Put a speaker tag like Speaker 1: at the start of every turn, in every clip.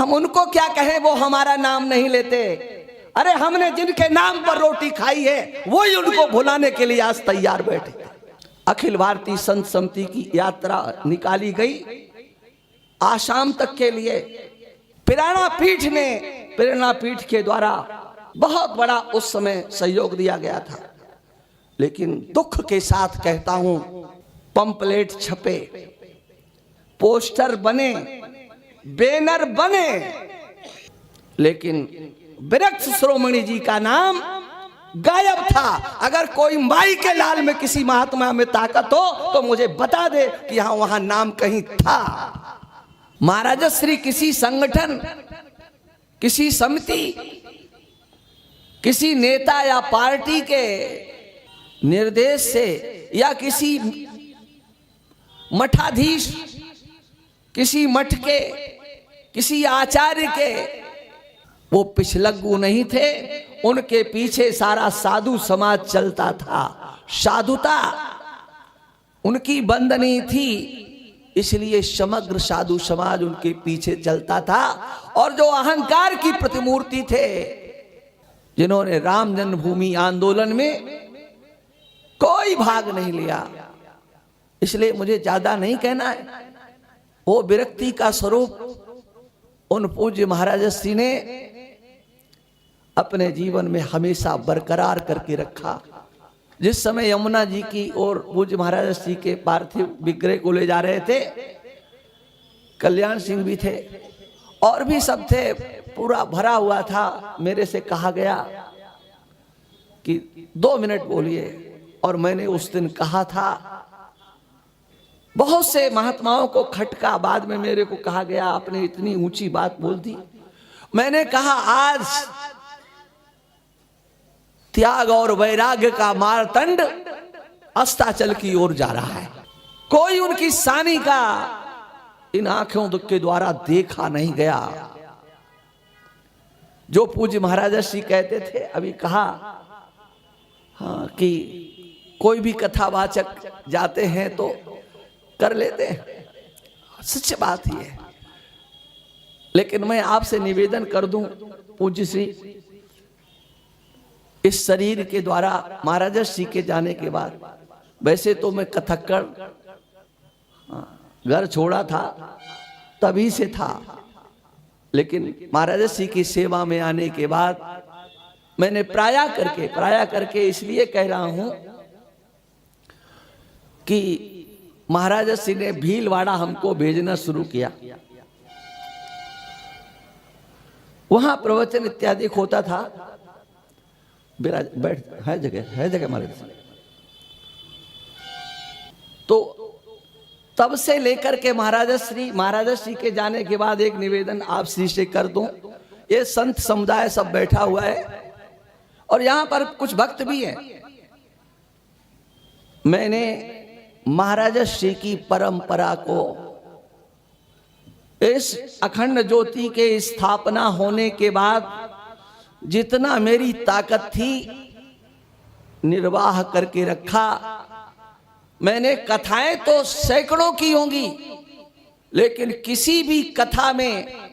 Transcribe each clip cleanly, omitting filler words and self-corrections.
Speaker 1: हम उनको क्या कहें, वो हमारा नाम नहीं लेते। अरे हमने जिनके नाम पर रोटी खाई है वही उनको भुलाने के लिए आज तैयार बैठे। अखिल भारतीय संत समिति की यात्रा निकाली गई आसाम तक के लिए। प्रेरणा पीठ के द्वारा बहुत बड़ा उस समय सहयोग दिया गया था। लेकिन दुख के साथ कहता हूं, पंपलेट छपे, पोस्टर बने, बैनर बने, लेकिन वृक्ष शिरोमणि जी का नाम गायब था। अगर कोई माई के लाल में किसी महात्मा में ताकत हो तो मुझे बता दे कि यहां वहां नाम कहीं था। महाराजश्री किसी संगठन, किसी समिति, किसी नेता या पार्टी के निर्देश से या किसी मठाधीश, किसी मठ के, किसी आचार्य के वो पिछलग्गू नहीं थे। उनके पीछे सारा साधु समाज चलता था। साधुता उनकी बंदनी थी, इसलिए समग्र साधु समाज उनके पीछे चलता था। और जो अहंकार की प्रतिमूर्ति थे, जिन्होंने राम जन्मभूमि आंदोलन में कोई भाग नहीं लिया, इसलिए मुझे ज्यादा नहीं कहना है। वो विरक्ति का स्वरूप उन पूज्य महाराजश्री ने अपने जीवन में हमेशा बरकरार करके रखा। जिस समय यमुना जी की और पूज्य महाराजश्री के पार्थिव विग्रह को ले जा रहे थे, कल्याण सिंह भी थे और भी सब थे, पूरा भरा हुआ था। मेरे से कहा गया कि 2 मिनट बोलिए, और मैंने उस दिन कहा था। बहुत से महात्माओं को खटका, बाद में मेरे को कहा गया आपने इतनी ऊंची बात बोल दी। मैंने कहा आज त्याग और वैराग्य का मारतंड अस्ताचल की ओर जा रहा है। कोई उनकी सानी का इन आंखों के द्वारा देखा नहीं गया। जो पूज्य महाराजश्री कहते थे, अभी कहा हाँ कि कोई भी कथावाचक जाते हैं तो कर लेते हैं, सच्ची बात ही है। लेकिन मैं आपसे निवेदन कर दूं पूज्य श्री, इस शरीर के द्वारा महाराजश्री के जाने के बाद, वैसे तो मैं कथक्कड़ घर छोड़ा था तभी से था, लेकिन महाराजश्री की सेवा में आने के बाद मैंने प्राया करके इसलिए कह रहा हूं कि महाराजश्री ने भीलवाड़ा हमको भेजना शुरू किया। वहां प्रवचन इत्यादि होता था। बैठ है जगह हमारे। तो तब से लेकर के महाराजश्री के जाने के बाद एक निवेदन आप श्री से कर दूं। ये संत समुदाय सब बैठा हुआ है और यहां पर कुछ भक्त भी हैं। मैंने महाराजश्री की परंपरा को, इस अखंड ज्योति के स्थापना होने के बाद जितना मेरी ताकत थी निर्वाह करके रखा। मैंने कथाएं तो सैकड़ों की होंगी, लेकिन किसी भी कथा में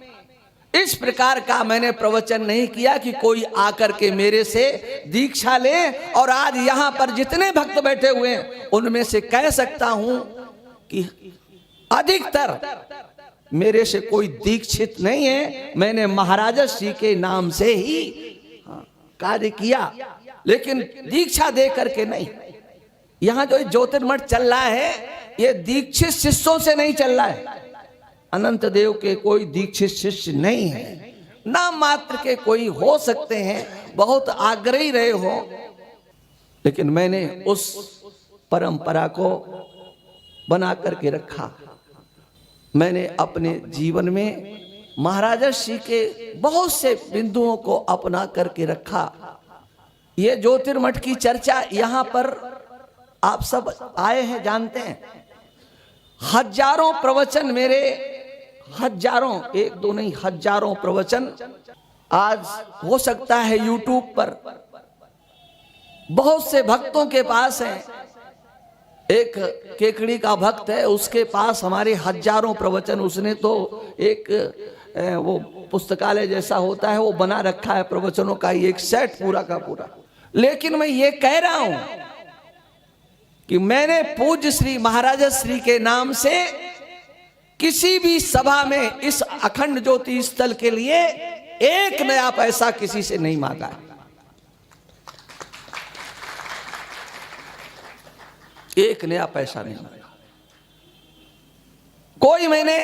Speaker 1: इस प्रकार का मैंने प्रवचन नहीं किया कि कोई आकर के मेरे से दीक्षा ले। और आज यहां पर जितने भक्त बैठे हुए हैं उनमें से कह सकता हूं कि अधिकतर मेरे से कोई दीक्षित नहीं है। मैंने महाराजश्री के नाम से ही कार्य किया, लेकिन दीक्षा दे करके नहीं। यहां जो ज्योतिर्मठ चल रहा है ये दीक्षित शिष्यों से नहीं चल रहा है। अनंत देव के कोई दीक्षित शिष्य नहीं है, नाम मात्र के कोई हो सकते हैं, बहुत आग्रही रहे हो, लेकिन मैंने उस परंपरा को बना करके रखा। मैंने अपने जीवन में महाराजश्री के बहुत से बिंदुओं को अपना करके रखा। ये ज्योतिर्मठ की चर्चा यहां पर आप सब आए हैं, जानते हैं। हजारों प्रवचन मेरे, हजारों, एक दो नहीं हजारों प्रवचन आज हो सकता है यूट्यूब पर बहुत से भक्तों के पास हैं। एक केकड़ी का भक्त है, उसके पास हमारे हजारों प्रवचन, उसने तो एक वो पुस्तकालय जैसा होता है वो बना रखा है प्रवचनों का, एक सेट पूरा का पूरा। लेकिन मैं ये कह रहा हूं कि मैंने पूज्य श्री महाराज श्री के नाम से किसी भी सभा में इस अखंड ज्योति स्थल के लिए एक नया पैसा किसी से नहीं मांगा है। एक नया पैसा नहीं मांगा। कोई मैंने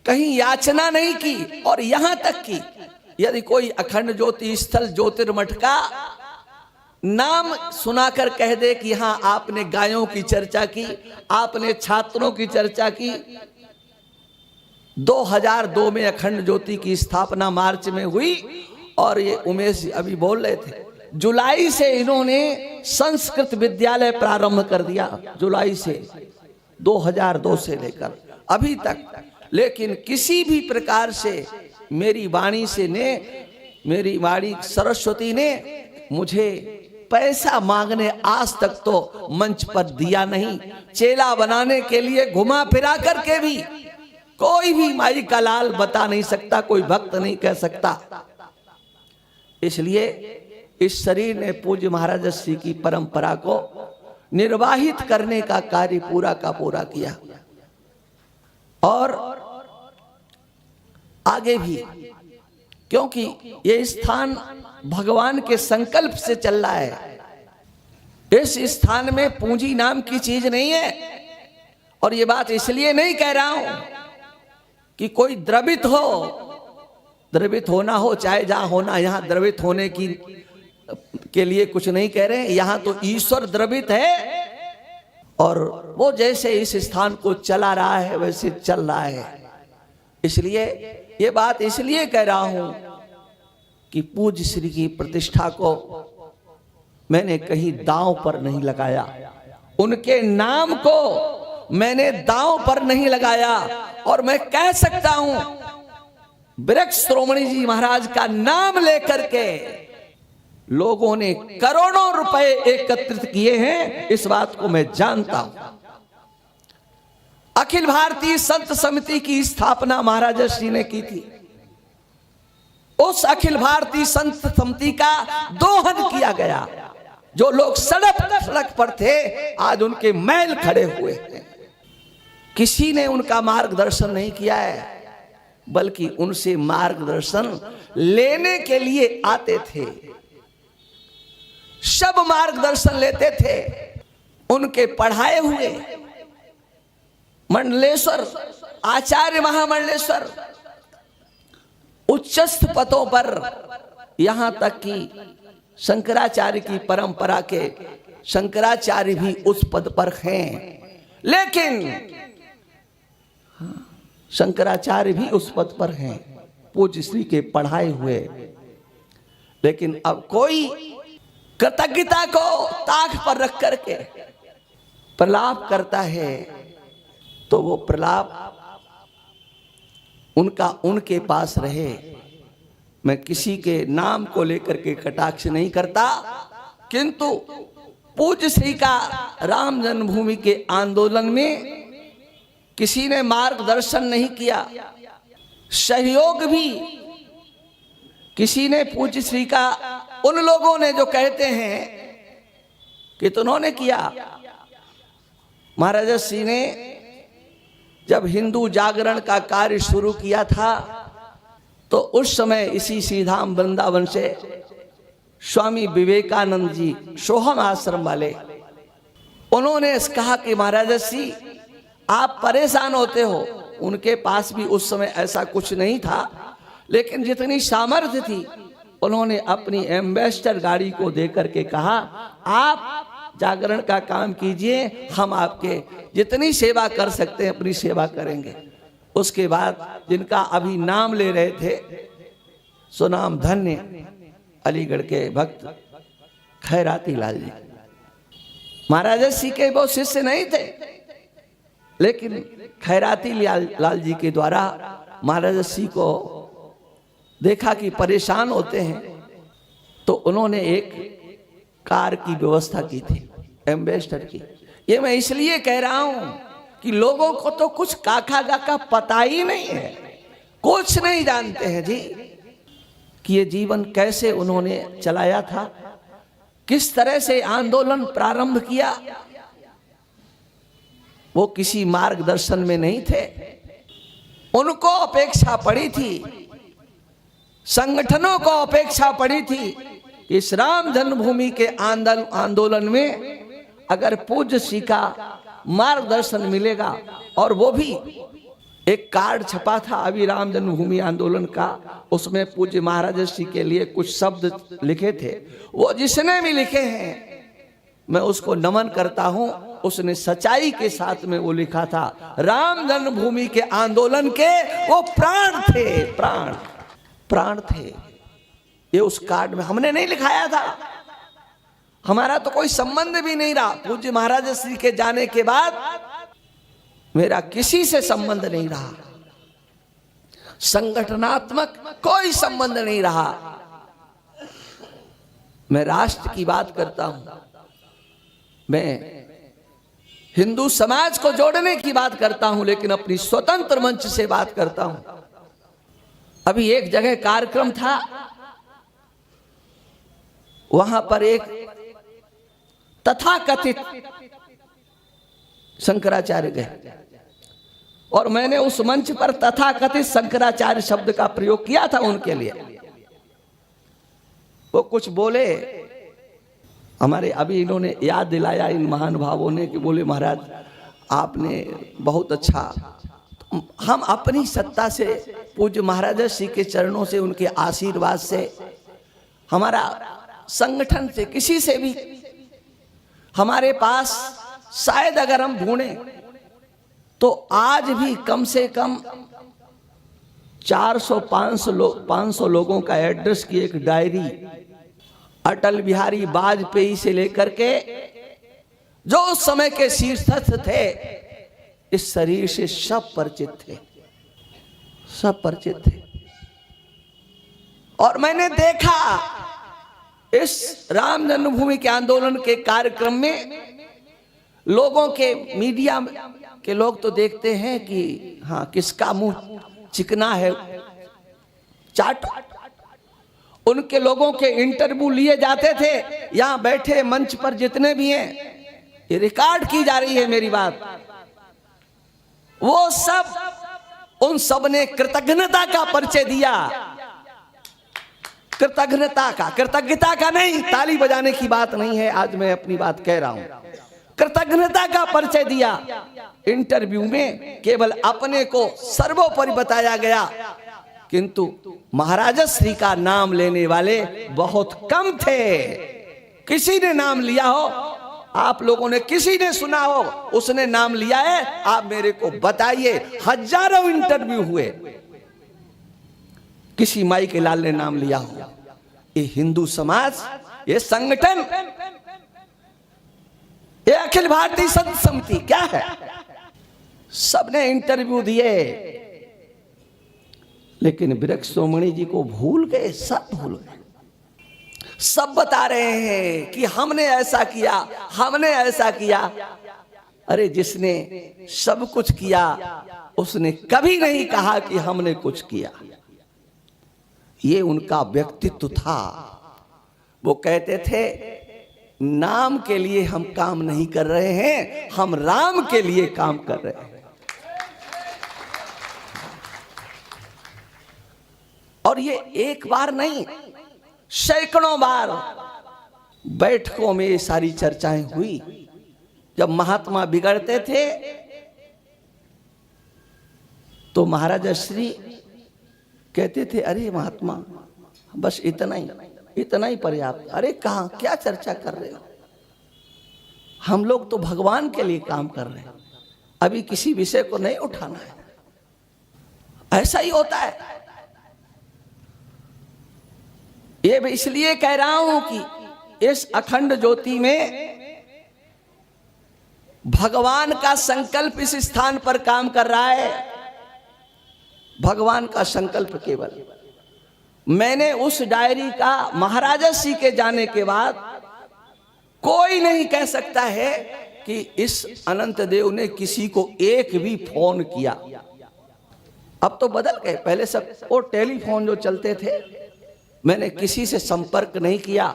Speaker 1: कहीं याचना नहीं की। और यहां तक कि यदि कोई अखंड ज्योति स्थल ज्योतिर्मठ का नाम सुनाकर कह दे कि यहां आपने गायों की चर्चा की, आपने छात्रों की चर्चा की। 2002 में अखंड ज्योति की स्थापना मार्च में हुई और ये उमेश जी अभी बोल रहे थे, जुलाई से इन्होंने संस्कृत विद्यालय प्रारंभ कर दिया, जुलाई से 2002 से लेकर अभी तक। लेकिन किसी भी प्रकार से मेरी वाणी से ने, मेरी वाणी सरस्वती ने मुझे पैसा मांगने आज तक तो मंच पर दिया नहीं। चेला बनाने के लिए घुमा फिरा करके भी कोई भी माई का लाल बता नहीं सकता, कोई भक्त नहीं कह सकता। इसलिए इस शरीर ने पूज्य महाराज श्री की परंपरा को निर्वाहित करने का कार्य पूरा का पूरा किया और आगे भी, क्योंकि ये स्थान भगवान के संकल्प से चल रहा है। इस स्थान में पूंजी नाम की चीज नहीं है। और ये बात इसलिए नहीं कह रहा हूं कि कोई द्रवित हो, द्रवित होना हो चाहे जहां होना, यहां द्रवित होने की के लिए कुछ नहीं कह रहे हैं। यहां तो ईश्वर द्रवित है और वो जैसे इस स्थान को चला रहा है वैसे चल रहा है। इसलिए ये बात इसलिए कह रहा हूं कि पूज्य श्री की प्रतिष्ठा को मैंने कहीं दांव पर नहीं लगाया, उनके नाम को मैंने दांव पर नहीं लगाया। और मैं कह सकता हूं वृक्ष श्रोमणी जी महाराज का नाम लेकर के लोगों ने करोड़ों रुपए एकत्रित किए हैं, इस बात को मैं जानता हूं। अखिल भारतीय संत समिति की स्थापना महाराज श्री ने की थी। उस अखिल भारतीय संत समिति का दोहन किया गया। जो लोग सड़क पर थे आज उनके मैल खड़े हुए हैं। किसी ने उनका मार्गदर्शन नहीं किया है, बल्कि उनसे मार्गदर्शन लेने के लिए आते थे। सब मार्गदर्शन लेते थे। उनके पढ़ाए हुए मंडलेश्वर आचार्य महामंडलेश्वर उच्चस्थ पदों पर, यहां तक कि शंकराचार्य की परंपरा के शंकराचार्य भी उस पद पर हैं। लेकिन शंकराचार्य भी उस पद पर हैं, पूज्य श्री के पढ़ाए हुए। लेकिन अब कोई कृतज्ञता को ताक पर रख करके प्रलाप करता है तो वो प्रलाप उनका उनके पास रहे। मैं किसी के नाम को लेकर के कटाक्ष नहीं करता, किंतु पूज्य श्री का राम जन्मभूमि के आंदोलन में किसी ने मार्गदर्शन नहीं किया, सहयोग भी किसी ने पूज्य श्री का, उन लोगों ने जो कहते हैं कि तो उन्होंने किया। महाराज श्री ने जब हिंदू जागरण का कार्य शुरू किया था तो उस समय इसी श्रीधाम वृंदावन से स्वामी विवेकानंद जी सोहम आश्रम वाले, उन्होंने कहा कि महाराज श्री आप परेशान होते हो। उनके पास भी उस समय ऐसा कुछ नहीं था, लेकिन जितनी सामर्थ्य थी उन्होंने अपनी एम्बेसडर गाड़ी को देकर के कहा आप जागरण का काम कीजिए, हम आपके जितनी सेवा कर सकते हैं अपनी सेवा करेंगे। उसके बाद जिनका अभी नाम ले रहे थे, सुनाम धन्य अलीगढ़ के भक्त खैराती लाल जी, महाराज श्री के वो शिष्य नहीं थे, लेकिन खैराती लाल जी के द्वारा महाराज श्री को देखा कि परेशान होते हैं, तो उन्होंने एक कार की व्यवस्था की थी, एम्बेसडर की। ये मैं इसलिए कह रहा हूं कि लोगों को तो कुछ काका गाका पता ही नहीं है। कुछ नहीं जानते हैं जी कि ये जीवन कैसे उन्होंने चलाया था, किस तरह से आंदोलन प्रारंभ किया। वो किसी मार्गदर्शन में नहीं थे। उनको अपेक्षा पड़ी थी, संगठनों को अपेक्षा पड़ी थी कि इस राम जन्मभूमि के आंदोलन में अगर पूज्य श्री का मार्गदर्शन मिलेगा, और वो भी एक कार्ड छपा था अभी राम जन्मभूमि आंदोलन का, उसमें पूज्य महाराज श्री के लिए कुछ शब्द लिखे थे। वो जिसने भी लिखे हैं मैं उसको नमन करता हूं। उसने सच्चाई के साथ में वो लिखा था, राम जन्मभूमि के आंदोलन के वो प्राण थे, प्राण थे। ये उस कार्ड में हमने नहीं लिखाया था, हमारा तो कोई संबंध भी नहीं रहा। पूज्य महाराज श्री के जाने के बाद मेरा किसी से संबंध नहीं रहा, संगठनात्मक कोई संबंध नहीं रहा। मैं राष्ट्र की बात करता हूं, मैं हिंदू समाज को जोड़ने की बात करता हूं, लेकिन अपनी स्वतंत्र मंच से बात करता हूं। अभी एक जगह कार्यक्रम था, वहां पर एक तथाकथित शंकराचार्य गए और मैंने उस मंच पर तथाकथित शंकराचार्य शब्द का प्रयोग किया था उनके लिए। वो कुछ बोले, हमारे अभी इन्होंने याद दिलाया इन महान भावों ने कि बोले महाराज आपने बहुत अच्छा। हम अपनी सत्ता से, पूज्य महाराज श्री के चरणों से, उनके आशीर्वाद से, हमारा संगठन से, किसी से भी हमारे पास शायद अगर हम ढूंढें तो आज भी कम से कम 400-500 लोगों का एड्रेस की एक डायरी अटल बिहारी वाजपेयी से लेकर के जो उस समय के शीर्षस्थ थे, इस शरीर से सब परिचित थे, सब परिचित थे। और मैंने देखा इस राम जन्मभूमि के आंदोलन के कार्यक्रम में लोगों के, मीडिया के लोग तो देखते हैं कि हाँ किसका मुंह चिकना है, चाट। उनके लोगों के इंटरव्यू लिए जाते थे, यहां बैठे मंच पर जितने भी हैं, ये रिकॉर्ड की जा रही है मेरी बात, वो सब, उन सब ने कृतज्ञता का परिचय दिया। कृतज्ञता का नहीं, ताली बजाने की बात नहीं है, आज मैं अपनी बात कह रहा हूं। कृतज्ञता का परिचय दिया। इंटरव्यू में केवल अपने को सर्वोपरि बताया गया, किंतु महाराज श्री का नाम लेने वाले बहुत कम थे। किसी ने नाम लिया हो, आप लोगों ने किसी ने सुना हो उसने नाम लिया है, आप मेरे को बताइए। हजारों इंटरव्यू हुए, किसी माई के लाल ने नाम लिया हो। ये हिंदू समाज, ये संगठन, ये अखिल भारतीय संत समिति क्या है, सबने इंटरव्यू दिए, लेकिन वृक्ष शिरोमणि जी को भूल गए, सब भूल गए। सब बता रहे हैं कि हमने ऐसा किया, हमने ऐसा किया। अरे जिसने सब कुछ किया उसने कभी नहीं कहा कि हमने कुछ किया। ये उनका व्यक्तित्व था। वो कहते थे नाम के लिए हम काम नहीं कर रहे हैं, हम राम के लिए काम कर रहे हैं। और ये एक बार नहीं, सैकड़ों बार बैठकों में ये सारी चर्चाएं हुई। जब महात्मा बिगड़ते थे तो महाराज श्री कहते थे, अरे महात्मा बस इतना ही पर्याप्त। अरे कहां, क्या चर्चा कर रहे हो, हम लोग तो भगवान के लिए काम कर रहे हैं, अभी किसी विषय को नहीं उठाना है। ऐसा ही होता है। ये मैं इसलिए कह रहा हूं कि इस अखंड ज्योति में भगवान का संकल्प इस स्थान पर काम कर रहा है। भगवान का संकल्प केवल। मैंने उस डायरी का महाराजा श्री के जाने के बाद कोई नहीं कह सकता है कि इस अनंत देव ने किसी को एक भी फोन किया। अब तो बदल गए, पहले सब वो टेलीफोन जो चलते थे, मैंने किसी से संपर्क नहीं किया,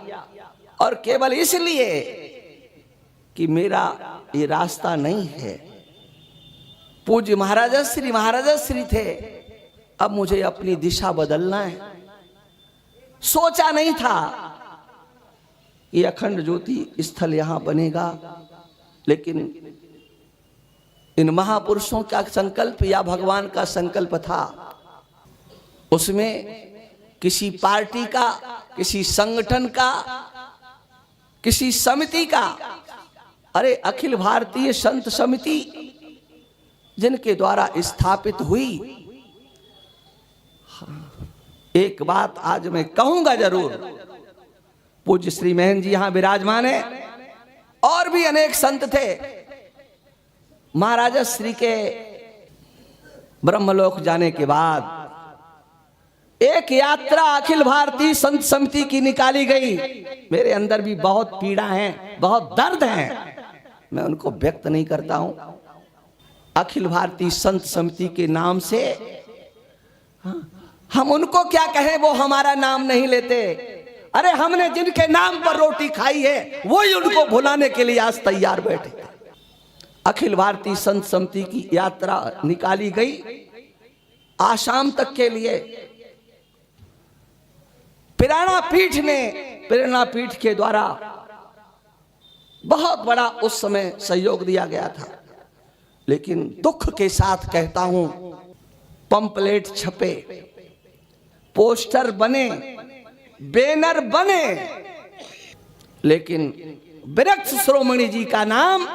Speaker 1: और केवल इसलिए कि मेरा ये रास्ता नहीं है। पूज्य महाराजश्री थे, अब मुझे अपनी दिशा बदलना है। सोचा नहीं था कि अखंड ज्योति स्थल यहां बनेगा, लेकिन इन महापुरुषों का संकल्प या भगवान का संकल्प था। उसमें किसी पार्टी का, किसी संगठन का, किसी समिति का, अरे अखिल भारतीय संत समिति जिनके द्वारा स्थापित हुई। एक बात आज मैं कहूंगा जरूर, पूज्य श्री महन जी यहां विराजमान है, और भी अनेक संत थे। महाराजा श्री के ब्रह्मलोक जाने के बाद एक यात्रा अखिल भारतीय संत समिति की निकाली गई। मेरे अंदर भी बहुत पीड़ा है, बहुत दर्द है, मैं उनको व्यक्त नहीं करता हूं। अखिल भारतीय संत समिति के नाम से हम उनको क्या कहें, वो हमारा नाम नहीं लेते। अरे हमने जिनके नाम पर रोटी खाई है वही उनको भुलाने के लिए आज तैयार बैठे। अखिल भारतीय संत समिति की यात्रा निकाली गई आसाम तक के लिए। प्रेरणा पीठ के द्वारा बहुत बड़ा उस समय सहयोग दिया गया था, लेकिन दुख के साथ कहता हूं, पंपलेट छपे, पोस्टर बने, बैनर बने, लेकिन वृक्ष शिरोमणि जी का नाम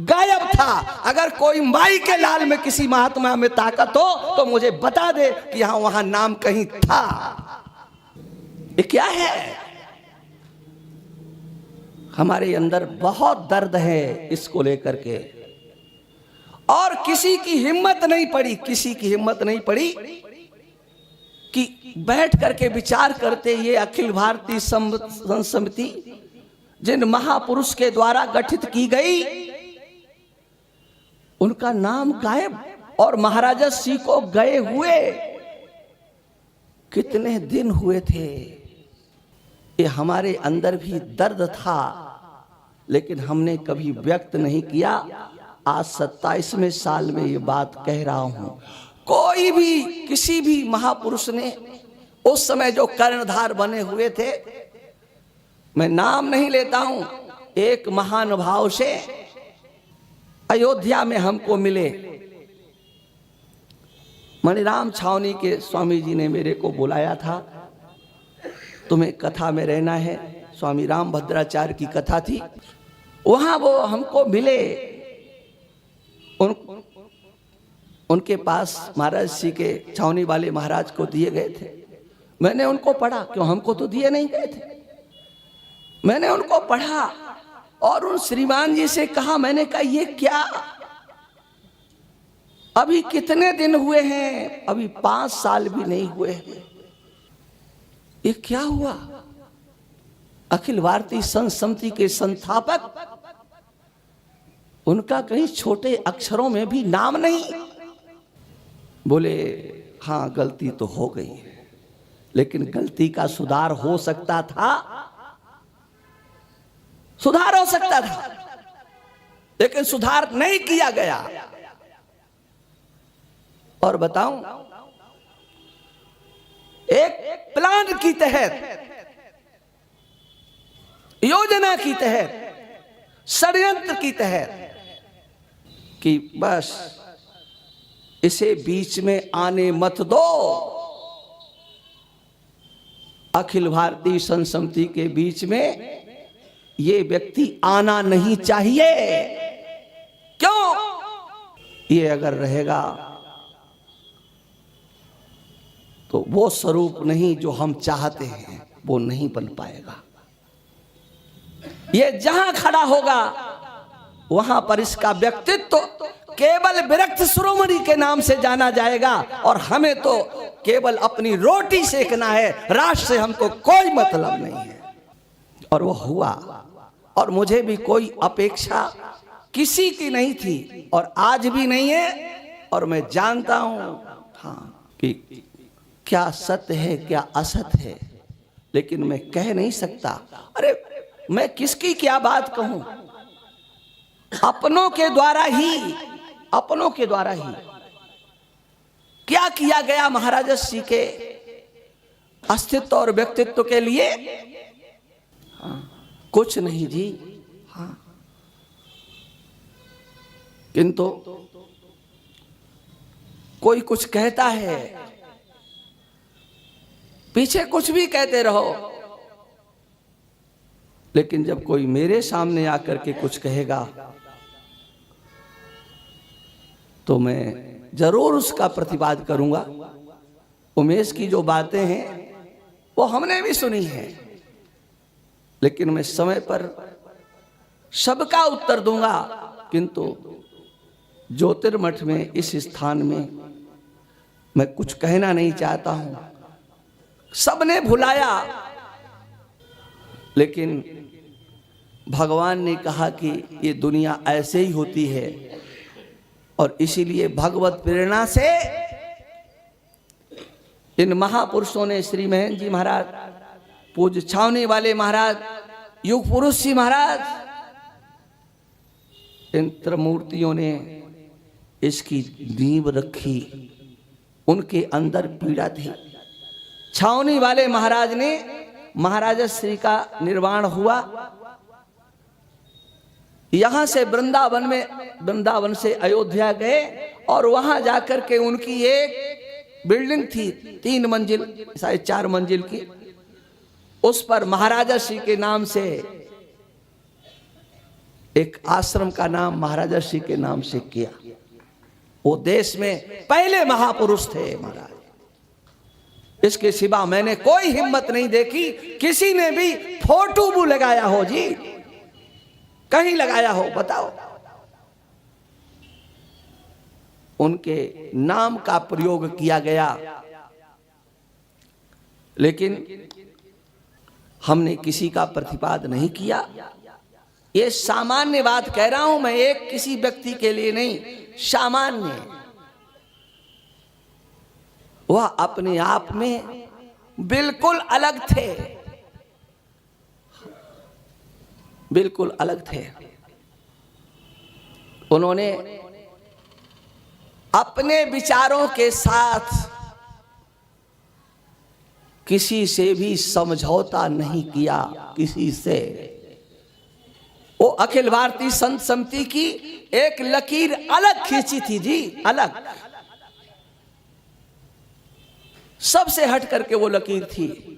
Speaker 1: गायब था। अगर कोई माई के लाल में किसी महात्मा में ताकत हो तो मुझे बता दे कि यहां वहां नाम कहीं था। ये क्या है? हमारे अंदर बहुत दर्द है इसको लेकर के, और किसी की हिम्मत नहीं पड़ी कि बैठ करके विचार करते। ये अखिल भारतीय संत समिति जिन महापुरुष के द्वारा गठित की गई, उनका नाम गायब, और महाराजा श्री को गए हुए कितने दिन हुए थे। ये हमारे अंदर भी दर्द था, लेकिन हमने कभी व्यक्त नहीं किया। आज 27वें साल में ये बात कह रहा हूं। कोई भी, किसी भी महापुरुष ने उस समय जो कर्णधार बने हुए थे, मैं नाम नहीं लेता हूं, एक महानुभाव से अयोध्या में हमको मिले। मणिराम छावनी के स्वामी जी ने मेरे को बुलाया था, तुम्हें कथा में रहना है। स्वामी राम भद्राचार्य की कथा थी, वहां वो हमको मिले। उनके पास महाराज जी के छावनी वाले महाराज को दिए गए थे। मैंने उनको पढ़ा, क्यों हमको तो दिए नहीं गए थे। मैंने उनको पढ़ा और उन श्रीमान जी से कहा, मैंने कहा ये क्या, अभी कितने दिन हुए हैं, अभी 5 साल भी नहीं हुए हैं, ये क्या हुआ? अखिल भारतीय संत समिति के संस्थापक, उनका कहीं छोटे अक्षरों में भी नाम नहीं। बोले हाँ गलती तो हो गई, लेकिन गलती का सुधार हो सकता था, लेकिन सुधार नहीं किया गया। और बताऊं, एक प्लान की तहत, योजना की तहत, षड्यंत्र की तहत, कि बस इसे बीच में आने मत दो। अखिल भारतीय संत समिति के बीच में ये व्यक्ति आना नहीं चाहिए। क्यों? ये अगर रहेगा तो वो स्वरूप नहीं जो हम चाहते हैं, वो नहीं बन पाएगा। ये जहां खड़ा होगा वहां पर इसका व्यक्तित्व केवल वृक्ष शिरोमणि के नाम से जाना जाएगा, और हमें तो केवल अपनी रोटी सेकना है, राष्ट्र से हमको कोई मतलब नहीं है। और वो हुआ, और मुझे भी कोई अपेक्षा किसी की नहीं थी, और आज भी नहीं है। और मैं जानता हूं हाँ, कि क्या सत्य है क्या असत्य है, लेकिन मैं कह नहीं सकता। अरे मैं किसकी क्या बात कहूं, अपनों के द्वारा ही क्या किया गया महाराज श्री के अस्तित्व और व्यक्तित्व के लिए। हाँ, कुछ नहीं जी। हाँ, किंतु कोई कुछ कहता है, पीछे कुछ भी कहते रहो, लेकिन जब कोई मेरे सामने आकर के कुछ कहेगा तो मैं जरूर उसका प्रतिवाद करूंगा। उमेश की जो बातें हैं वो हमने भी सुनी है, लेकिन मैं समय पर सबका उत्तर दूंगा। किंतु ज्योतिर्मठ में, इस स्थान में मैं कुछ कहना नहीं चाहता हूं। सबने भुलाया, लेकिन भगवान ने कहा कि ये दुनिया ऐसे ही होती है, और इसीलिए भगवत प्रेरणा से इन महापुरुषों ने, श्री महेंद्र जी महाराज, पूज्य छावनी वाले महाराज, युग पुरुष जी महाराज, इन त्रिमूर्तियों ने इसकी नींव रखी। उनके अंदर पीड़ा थी। छावनी वाले महाराज ने, महाराज श्री का निर्वाण हुआ, यहां से वृंदावन से अयोध्या गए, और वहां जाकर के उनकी एक बिल्डिंग थी 3 मंजिल, शायद 4 मंजिल की, उस पर महाराजा श्री के नाम से एक आश्रम का नाम महाराजा श्री के नाम से किया। वो देश में पहले महापुरुष थे महाराज। इसके सिवा मैंने कोई हिम्मत नहीं देखी किसी ने भी फोटो भी लगाया हो जी, कहीं लगाया हो, बताओ। उनके नाम का प्रयोग किया गया, लेकिन हमने किसी का प्रतिवाद नहीं किया। ये सामान्य बात कह रहा हूं मैं, एक किसी व्यक्ति के लिए नहीं, सामान्य। वह अपने आप में बिल्कुल अलग थे, बिल्कुल अलग थे। उन्होंने अपने विचारों के साथ किसी से भी समझौता नहीं किया, किसी से। वो अखिल भारतीय संत समिति की एक लकीर अलग खींची थी जी, अलग, सबसे हट करके वो लकीर थी।